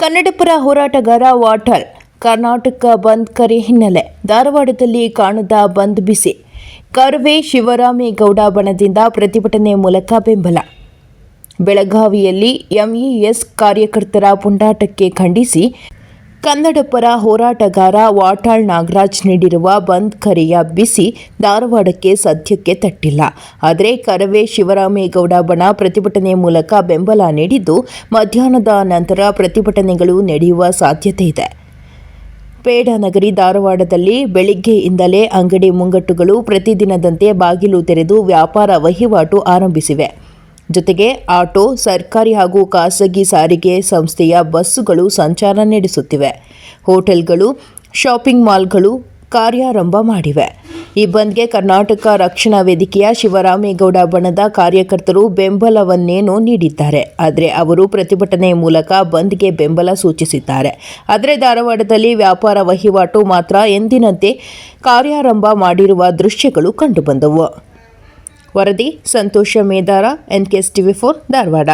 ಕನ್ನಡಪರ ಹೋರಾಟಗಾರ ವಾಟಾಳ್ ಕರ್ನಾಟಕ ಬಂದ್ ಕರೆ ಹಿನ್ನೆಲೆ ಧಾರವಾಡದಲ್ಲಿ ಕಾಣದ ಬಂದ್ ಬಿಸಿ. ಕರವೇ ಶಿವರಾಮೇಗೌಡ ಬಣದಿಂದ ಪ್ರತಿಭಟನೆ ಮೂಲಕ ಬೆಂಬಲ. ಬೆಳಗಾವಿಯಲ್ಲಿ ಎಂಇಎಸ್ ಕಾರ್ಯಕರ್ತರ ಪುಂಡಾಟಕ್ಕೆ ಖಂಡಿಸಿ ಕನ್ನಡಪರ ಹೋರಾಟಗಾರ ವಾಟಾಳ್ ನಾಗರಾಜ್ ನೀಡಿರುವ ಬಂದ್ ಕರೆಯ ಬಿಸಿ ಧಾರವಾಡಕ್ಕೆ ಸದ್ಯಕ್ಕೆ ತಟ್ಟಿಲ್ಲ. ಆದರೆ ಕರವೇ ಶಿವರಾಮೇಗೌಡ ಬಣ ಪ್ರತಿಭಟನೆ ಮೂಲಕ ಬೆಂಬಲ ನೀಡಿದ್ದು, ಮಧ್ಯಾಹ್ನದ ನಂತರ ಪ್ರತಿಭಟನೆಗಳು ನಡೆಯುವ ಸಾಧ್ಯತೆ ಇದೆ. ಪೇಡನಗರಿ ಧಾರವಾಡದಲ್ಲಿ ಬೆಳಿಗ್ಗೆಯಿಂದಲೇ ಅಂಗಡಿ ಮುಂಗಟ್ಟುಗಳು ಪ್ರತಿದಿನದಂತೆ ಬಾಗಿಲು ತೆರೆದು ವ್ಯಾಪಾರ ವಹಿವಾಟು ಆರಂಭಿಸಿವೆ. ಜೊತೆಗೆ ಆಟೋ, ಸರ್ಕಾರಿ ಹಾಗೂ ಖಾಸಗಿ ಸಾರಿಗೆ ಸಂಸ್ಥೆಯ ಬಸ್ಸುಗಳು ಸಂಚಾರ ನಡೆಸುತ್ತಿವೆ. ಹೋಟೆಲ್ಗಳು, ಶಾಪಿಂಗ್ ಮಾಲ್ಗಳು ಕಾರ್ಯಾರಂಭ ಮಾಡಿವೆ. ಈ ಬಂದ್ಗೆ ಕರ್ನಾಟಕ ರಕ್ಷಣಾ ವೇದಿಕೆಯ ಶಿವರಾಮೇಗೌಡ ಬಣದ ಕಾರ್ಯಕರ್ತರು ಬೆಂಬಲವನ್ನೇನೋ ನೀಡಿದ್ದಾರೆ. ಆದರೆ ಅವರು ಪ್ರತಿಭಟನೆ ಮೂಲಕ ಬಂದ್ಗೆ ಬೆಂಬಲ ಸೂಚಿಸಿದ್ದಾರೆ. ಆದರೆ ಧಾರವಾಡದಲ್ಲಿ ವ್ಯಾಪಾರ ವಹಿವಾಟು ಮಾತ್ರ ಎಂದಿನಂತೆ ಕಾರ್ಯಾರಂಭ ಮಾಡಿರುವ ದೃಶ್ಯಗಳು ಕಂಡುಬಂದವು. ವರದಿ ಸಂತೋಷ ಮೇದಾರ, NKS TV4 ಧಾರವಾಡ.